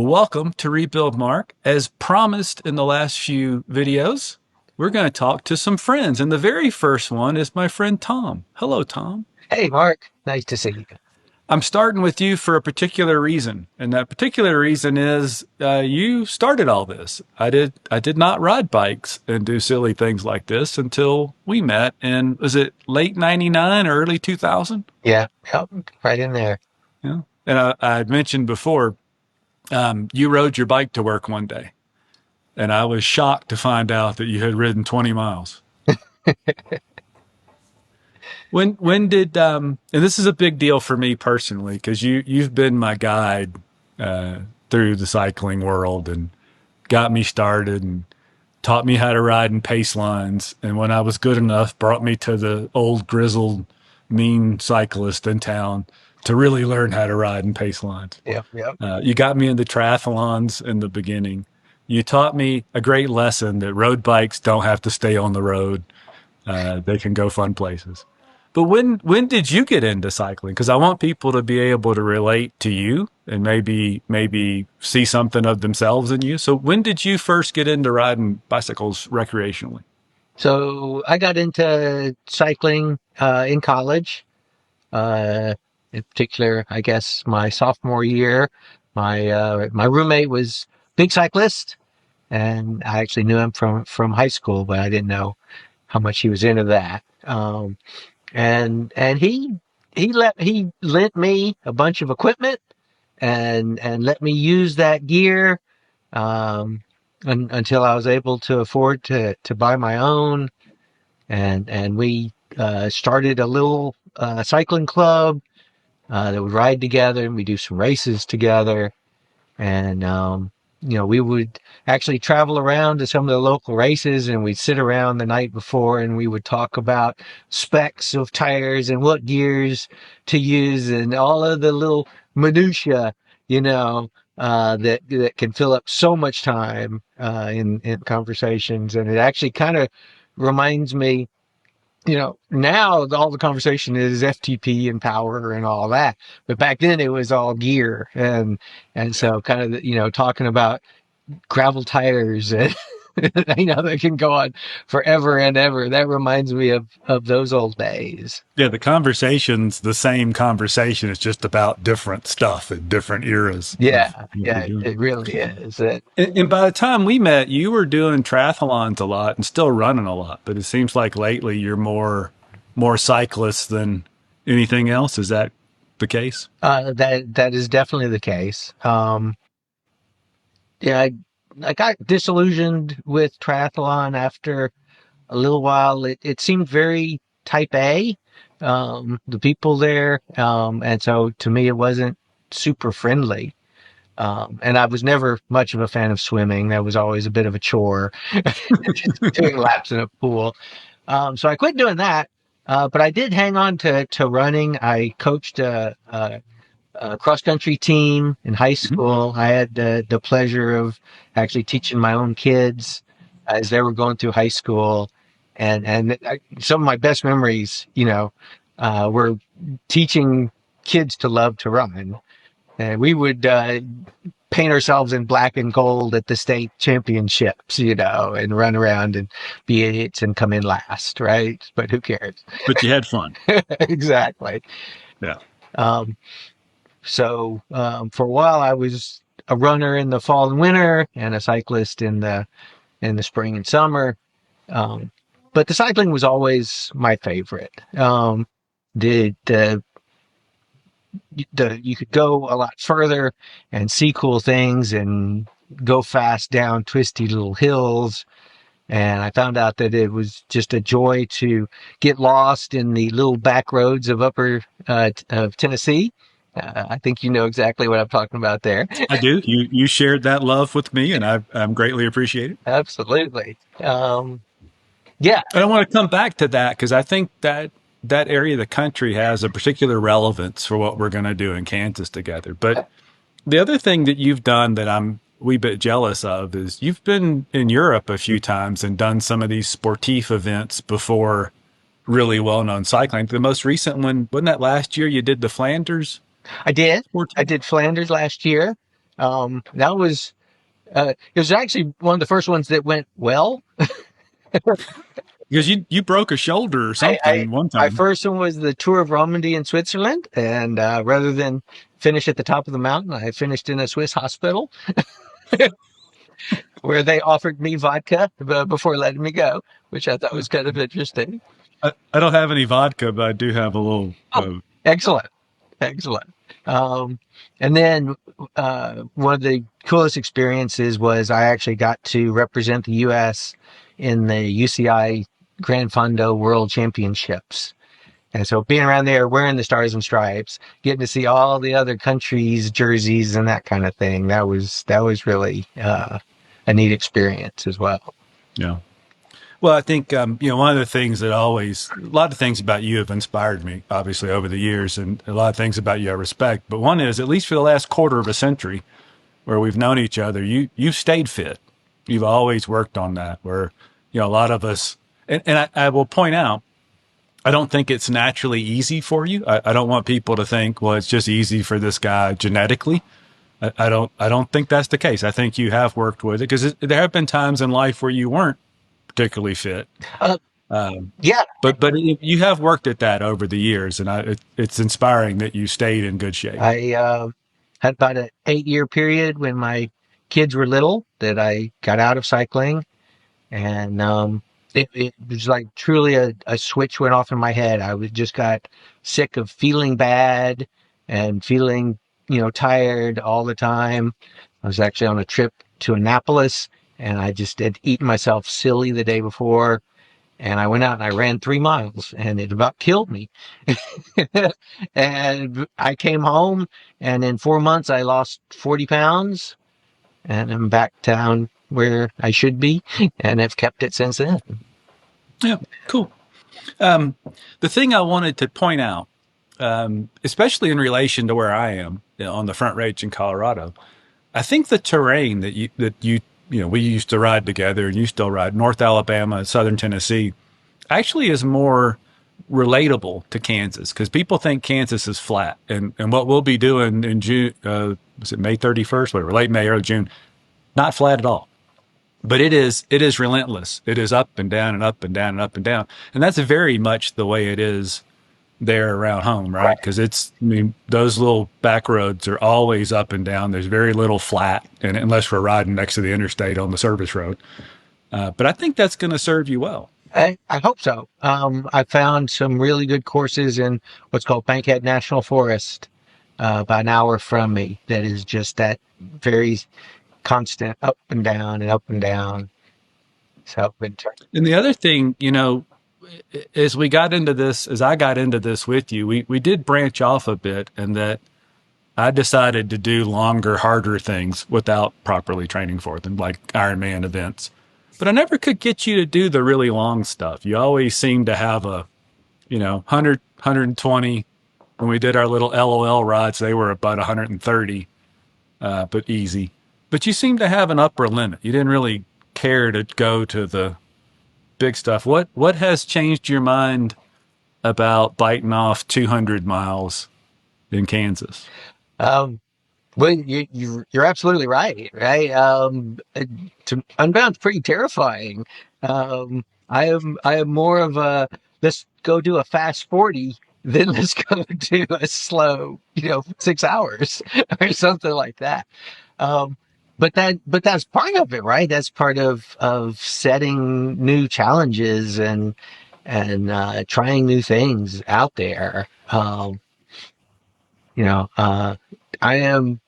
Well, welcome to Rebuild Mark. As promised in the last few videos, we're going to talk to some friends. And the very first one is my friend Tom. Hello, Tom. Hey, Mark. Nice to see you. I'm starting with you for a particular reason. And that particular reason is you started all this. I did not ride bikes and do silly things like this until we met. And was it late 99 or early 2000? Yeah, yep, right in there. Yeah. And I had mentioned before, you rode your bike to work one day. And I was shocked to find out that you had ridden 20 miles. When did and this is a big deal for me personally because you've been my guide through the cycling world and got me started and taught me how to ride in pace lines, and when I was good enough brought me to the old grizzled mean cyclist in town to really learn how to ride in pace lines. Yep, yep. You got me into triathlons in the beginning. You taught me a great lesson that road bikes don't have to stay on the road. They can go fun places. But when did you get into cycling? Because I want people to be able to relate to you and maybe see something of themselves in you. So when did you first get into riding bicycles recreationally? So I got into cycling in college. Uh, in particular, I guess my sophomore year. My roommate was a big cyclist, and I actually knew him from high school, but I didn't know how much he was into that. And he lent me a bunch of equipment and let me use that gear until I was able to afford to buy my own. And we started a little cycling club that would ride together, and we do some races together. And we would actually travel around to some of the local races, and we'd sit around the night before, and we would talk about specs of tires and what gears to use, and all of the little minutia, that can fill up so much time in conversations. And it actually kind of reminds me, now all the conversation is FTP and power and all that, but back then it was all gear, and so kind of talking about gravel tires and they can go on forever and ever. That reminds me of those old days. Yeah, the conversation's the same conversation. It's just about different stuff at different eras of Yeah, what we're yeah, doing. it really is. And by the time we met, you were doing triathlons a lot and still running a lot. But it seems like lately you're more cyclist than anything else. Is that the case? That is definitely the case. Yeah, I got disillusioned with triathlon after a little while. It seemed very type A, the people there. And so to me, it wasn't super friendly. And I was never much of a fan of swimming. That was always a bit of a chore, doing laps in a pool. So I quit doing that. But I did hang on to running. I coached a cross country team in high Mhm. school. I had the pleasure of actually teaching my own kids as they were going through high school, and some of my best memories, were teaching kids to love to run. And we would paint ourselves in black and gold at the state championships, and run around and be idiots and come in last, right? But who cares? But you had fun. Exactly. Yeah. Um, So for a while, I was a runner in the fall and winter, and a cyclist in the spring and summer. Um, but the cycling was always my favorite. The you could go a lot further and see cool things and go fast down twisty little hills. And I found out that it was just a joy to get lost in the little back roads of upper of Tennessee. I think you know exactly what I'm talking about there. I do. You shared that love with me, and I'm greatly appreciated. Absolutely. Yeah. And I want to come back to that because I think that area of the country has a particular relevance for what we're going to do in Kansas together. But the other thing that you've done that I'm a wee bit jealous of is you've been in Europe a few times and done some of these sportif events before really well known cycling. The most recent one, wasn't that last year you did the Flanders I did. I sportif? did Flanders last year. That was it was actually one of the first ones that went well. Because you broke a shoulder or I, I something one my time. first one was the Tour of Romandy in Switzerland, and rather than finish at the top of the mountain, I finished in a Swiss hospital where they offered me vodka before letting me go, which I thought was kind of interesting. I don't have any vodka, but I do have a little. Oh, excellent, excellent. Um, and then one of the coolest experiences was I actually got to represent the U.S. in the UCI Grand Fondo World Championships. And so being around there, wearing the stars and stripes, getting to see all the other countries' jerseys and that kind of thing, that was really a neat experience as well. Yeah. Well, I think one of the things that always a lot of things about you have inspired me, obviously over the years, and a lot of things about you I respect. But one is, at least for the last quarter of a century, where we've known each other, you've stayed fit. You've always worked on that. Where a lot of us, and I will point out, I don't think it's naturally easy for you. I don't want people to think, well, it's just easy for this guy genetically. I don't think that's the case. I think you have worked with it because there have been times in life where you weren't particularly fit. Uh, Um, yeah, but you have worked at that over the years, and it's inspiring that you stayed in good shape. I had about an 8 year period when my kids were little that I got out of cycling, and it was like truly a switch went off in my head. I was just got sick of feeling bad and feeling, tired all the time. I was actually on a trip to Annapolis, and I just had eaten myself silly the day before. And I went out and I ran 3 miles, and it about killed me. And I came home, and in 4 months I lost 40 pounds, and I'm back down where I should be, and have kept it since then. Yeah, cool. Um, the thing I wanted to point out, especially in relation to where I am on the Front Range in Colorado, I think the terrain that we used to ride together, and you still ride North Alabama, Southern Tennessee, actually is more relatable to Kansas because people think Kansas is flat. And what we'll be doing in June, was it May 31st, whatever, late May, early June, not flat at all. But it is relentless. It is up and down and up and down and up and down. And that's very much the way it is there around home, right? Because I mean, those little back roads are always up and down. There's very little flat, and unless we're riding next to the interstate on the service road. But I think that's going to serve you well. I hope so. I found some really good courses in what's called Bankhead National Forest, about an hour from me. That is just that very constant up and down and up and down. So, but And the other thing, as I got into this with you, we did branch off a bit, and that I decided to do longer, harder things without properly training for them, like Ironman events. But I never could get you to do the really long stuff. You always seem to have a, 100, 120. When we did our little LOL rides, they were about 130, but easy. But you seem to have an upper limit. You didn't really care to go to the big stuff. What has changed your mind about biting off 200 miles in Kansas? um, well, you're absolutely right, right? Unbound's pretty terrifying. I am more of a let's go do a fast 40 than let's go do a slow, 6 hours or something like that. Um, but that's part of it, right? That's part of setting new challenges and trying new things out there. You know, uh, I am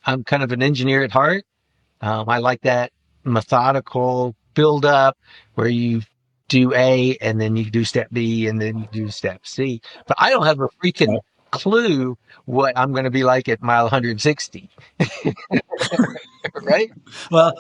I'm kind of an engineer at heart. I like that methodical build up where you do A and then you do step B and then you do step C. But I don't have a freaking clue what I'm going to be like at mile 160, right? Well,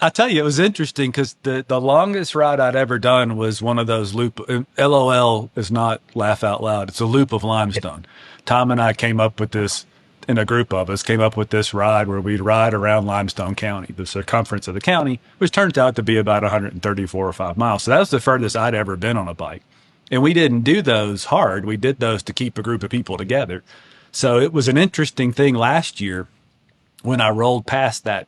I tell you, it was interesting because the longest ride I'd ever done was one of those loop. LOL is not laugh out loud. It's a loop of limestone. Tom and I came up with this, in a group of us, came up with this ride where we'd ride around Limestone County, the circumference of the county, which turns out to be about 134 or 5 miles. So that was the furthest I'd ever been on a bike. And we didn't do those hard. We did those to keep a group of people together. So it was an interesting thing last year when I rolled past that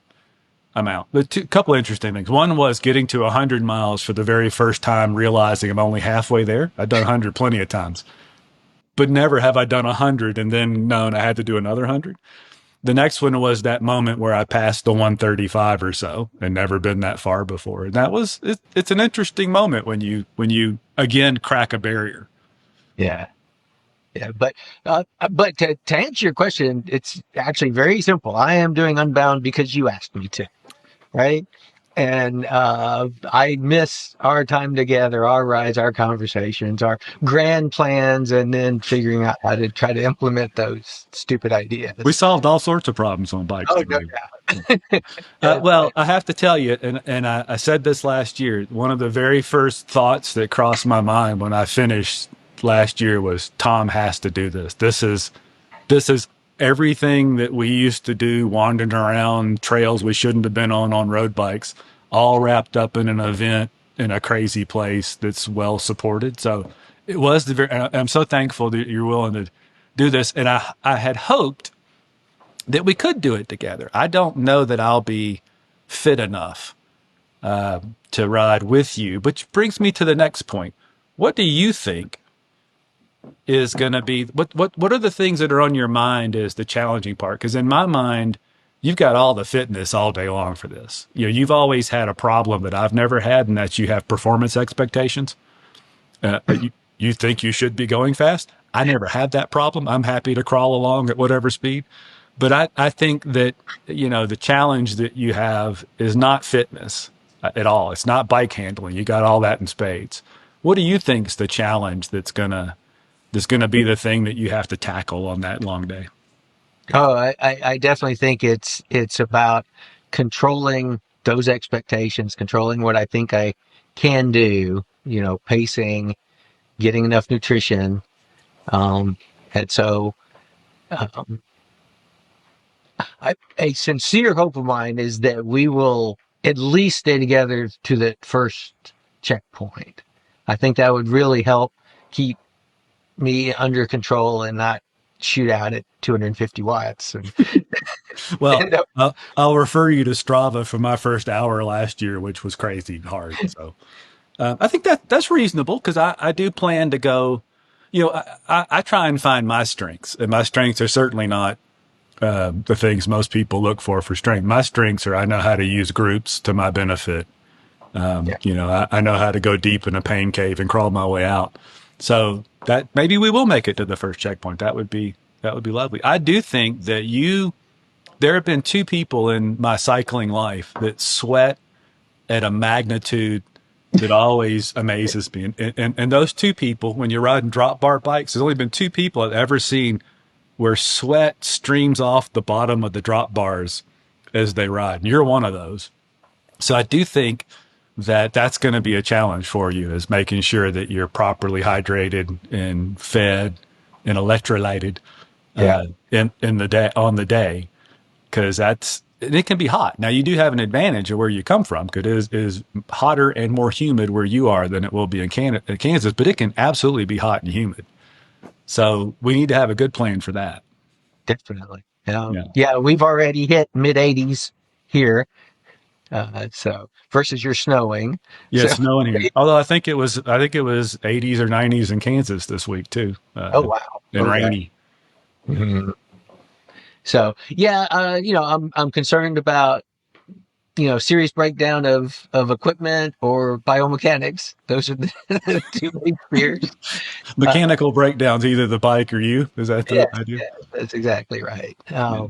amount. The couple of interesting things. One was getting to 100 miles for the very first time, realizing I'm only halfway there. I've done 100 plenty of times, but never have I done 100 and then known I had to do another 100. The next one was that moment where I passed the 135 or so and never been that far before. And that was, it's an interesting moment when you again crack a barrier. Yeah. Yeah, but to answer your question, it's actually very simple. I am doing Unbound because you asked me to, right? And I miss our time together, our rides, our conversations, our grand plans, and then figuring out how to try to implement those stupid We ideas. solved all sorts of problems on bikes Oh, no together. doubt. Yeah, Well, I have to tell you, and I said this last year. One of the very first thoughts that crossed my mind when I finished last year was Tom has to do this. This is everything that we used to do, wandering around trails we shouldn't have been on road bikes, all wrapped up in an event in a crazy place that's well supported. So it was the very. I'm so thankful that you're willing to do this, and I had hoped that we could do it together. I don't know that I'll be fit enough to ride with you, which brings me to the next point. What do you think is going to be what are the things that are on your mind as the challenging part? Because in my mind, you've got all the fitness all day long for this. You know, you've always had a problem that I've never had, and that you have performance expectations. You think you should be going fast. I never had that problem. I'm happy to crawl along at whatever speed. But I think that, the challenge that you have is not fitness at all. It's not bike handling. You got all that in spades. What do you think is the challenge that's gonna be the thing that you have to tackle on that long day? Oh, I definitely think it's about controlling those expectations, controlling what I think I can do, pacing, getting enough nutrition. Um, and so um, a sincere hope of mine is that we will at least stay together to the first checkpoint. I think that would really help keep me under control and not shoot out at 250 watts and Well, end up. I'll refer you to Strava for my first hour last year, which was crazy hard. So I think that's reasonable because I do plan to go. I try and find my strengths, and my strengths are certainly not the things most people look for strength. My strengths are I know how to use groups to my benefit. Yeah. I know how to go deep in a pain cave and crawl my way out. So that maybe we will make it to the first checkpoint. That would be lovely. I do think that there have been two people in my cycling life that sweat at a magnitude that always amazes me. And those two people, when you're riding drop bar bikes, there's only been two people I've ever seen where sweat streams off the bottom of the drop bars as they ride. And you're one of those. So I do think that that's going to be a challenge for you is making sure that you're properly hydrated and fed and electrolyted Yeah. in the day on the day because it can be hot. Now you do have an advantage of where you come from because it is hotter and more humid where you are than it will be in Kansas, but it can absolutely be hot and humid. So we need to have a good plan for that. Definitely. Yeah. Yeah, we've already hit mid 80s here. So versus your snowing. Yeah, So, it's snowing here. Although I think it was 80s or 90s in Kansas this week too, oh wow. and Okay. rainy. Yeah. Mhm. So yeah, I'm concerned about, serious breakdown of equipment or biomechanics. Those are the, the two big fears. Uh, Mechanical breakdowns, either the bike or you. Is that the yes, idea? yes, that's exactly right. Yeah.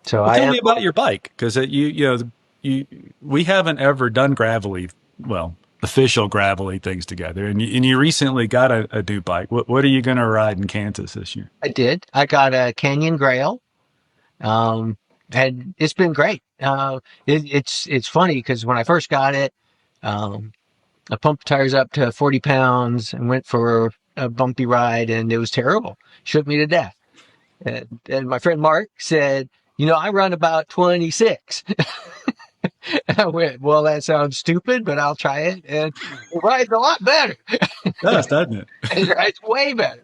So Well, I tell am. me about your bike because you we haven't ever done gravelly, well, official gravelly things together, and you recently got a new bike. What are you going to ride in Kansas this year? I did. I got a Canyon Grail. Um, and it's been great. It's funny because when I first got it, um, I pumped the tires up to 40 pounds and went for a bumpy ride, and it was terrible. Shook me to death. And my friend Mark said, I run about 26. And I went, well, that sounds stupid, but I'll try it. And it rides a lot better. It does, doesn't it? It rides way better.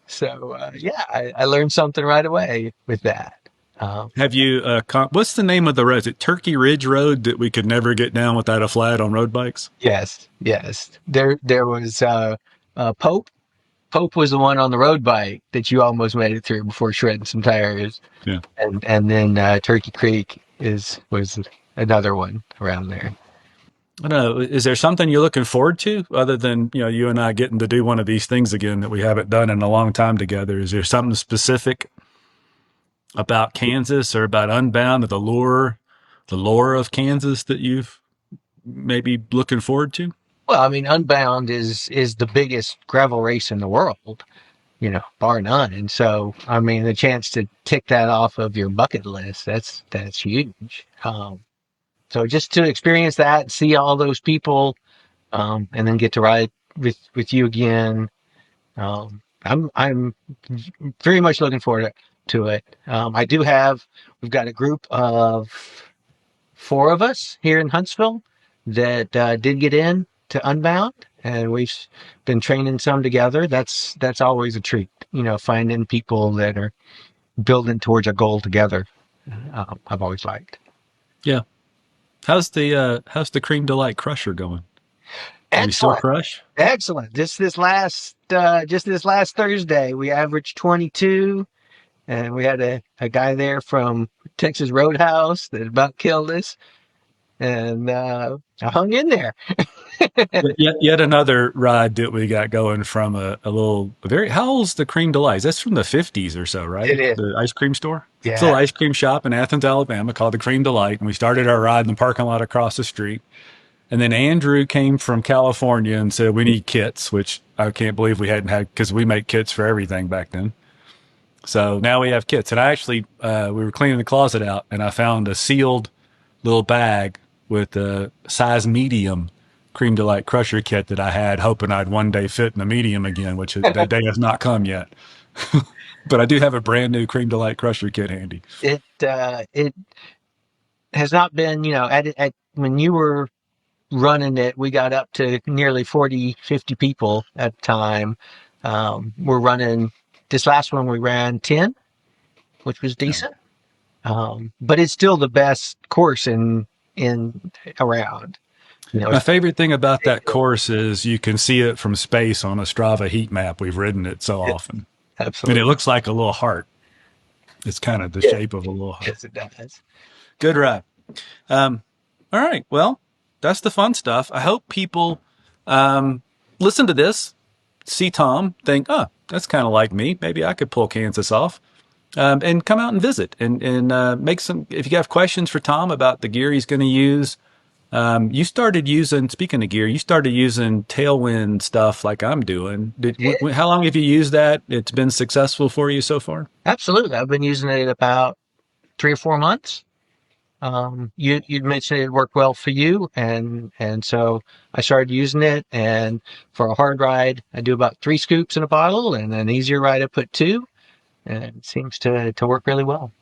So, yeah, I learned something right away with that. Um, Have you, what's the name of the road? Is it Turkey Ridge Road that we could never get down without a flat on road bikes? yes, yes. There was Pope. Pope was the one on the road bike that you almost made it through before shredding some tires, Yeah. and then Turkey Creek is was another one around there. I don't know. Is there something you're looking forward to other than, you and I getting to do one of these things again that we haven't done in a long time together? Is there something specific about Kansas or about Unbound or the lore of Kansas that you've maybe looking forward to? Well, I mean, Unbound is the biggest gravel race in the world, bar none. And so, I mean, the chance to tick that off of your bucket list, that's huge. So just to experience that, see all those people, and then get to ride with you again. I'm very much looking forward to it. We've got a group of four of us here in Huntsville that did get in to Unbound, and we've been training some together. That's always a treat, finding people that are building towards a goal together. I've always liked. Yeah. How's the Cream Delight Crusher going? Do we still Excellent, crush? excellent. Just this last Thursday, we averaged 22, and we had a guy there from Texas Roadhouse that about killed us, and I hung in there. Yet another ride that we got going from a little a very how old's the Cream Delights? That's from the 50s or so, right? It is, The ice cream store. It's a yeah. little ice cream shop in Athens, Alabama called the Cream Delight, and we started our ride in the parking lot across the street. And then Andrew came from California and said we need kits, which I can't believe we hadn't had because we make kits for everything back then. So now we have kits. And I actually, we were cleaning the closet out and I found a sealed little bag with a size medium Cream Delight Crusher kit that I had, hoping I'd one day fit in the medium again, which that day has not come yet. But I do have a brand new Cream Delight Crusher kit handy. It has not been, at when you were running it, we got up to nearly 40, 50 people at the time. We're running this last one, we ran 10, which was Yeah. decent. But it's still the best course in around. My It's favorite thing about that ridiculous. course is you can see it from space on a Strava heat map. We've ridden it so Yes, often. And it absolutely. looks like a little heart. It's kind of the Yes, shape of a little heart. yes, it does. Good ride. Um, all right. Well, that's the fun stuff. I hope people listen to this, see Tom, think, oh, that's kind of like me. Maybe I could pull Kansas off. And come out and visit and make some. If you have questions for Tom about the gear he's going to use, you started using. Speaking of gear, you started using Tailwind stuff like I'm doing. Yeah, How long have you used that? It's been successful for you so far. absolutely. I've been using it about 3 or 4 months. You mentioned it worked well for you, and so I started using it. And for a hard ride, I do about 3 scoops in a bottle, and an easier ride, I put two, and it seems to work really well.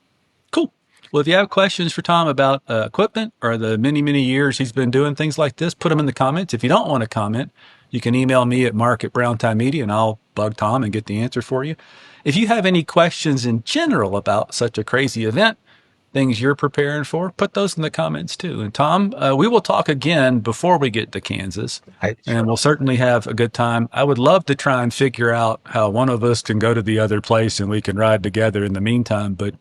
Cool. Well, if you have questions for Tom about equipment or the many, many years he's been doing things like this, put them in the comments. If you don't want to comment, you can email me at mark@browntimemedia and I'll bug Tom and get the answer for you. If you have any questions in general about such a crazy event, things you're preparing for, put those in the comments too. And Tom, we will talk again before we get to Kansas, I and sure. we'll certainly have a good time. I would love to try and figure out how one of us can go to the other place and we can ride together in the meantime. But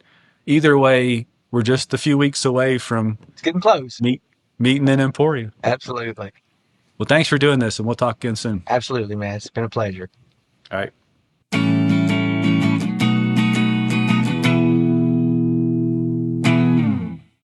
either way, we're just a few weeks away from It's getting close. meet, meeting in Emporia. Absolutely, Well, thanks for doing this, and we'll talk again soon. absolutely, man. It's been a pleasure. All right.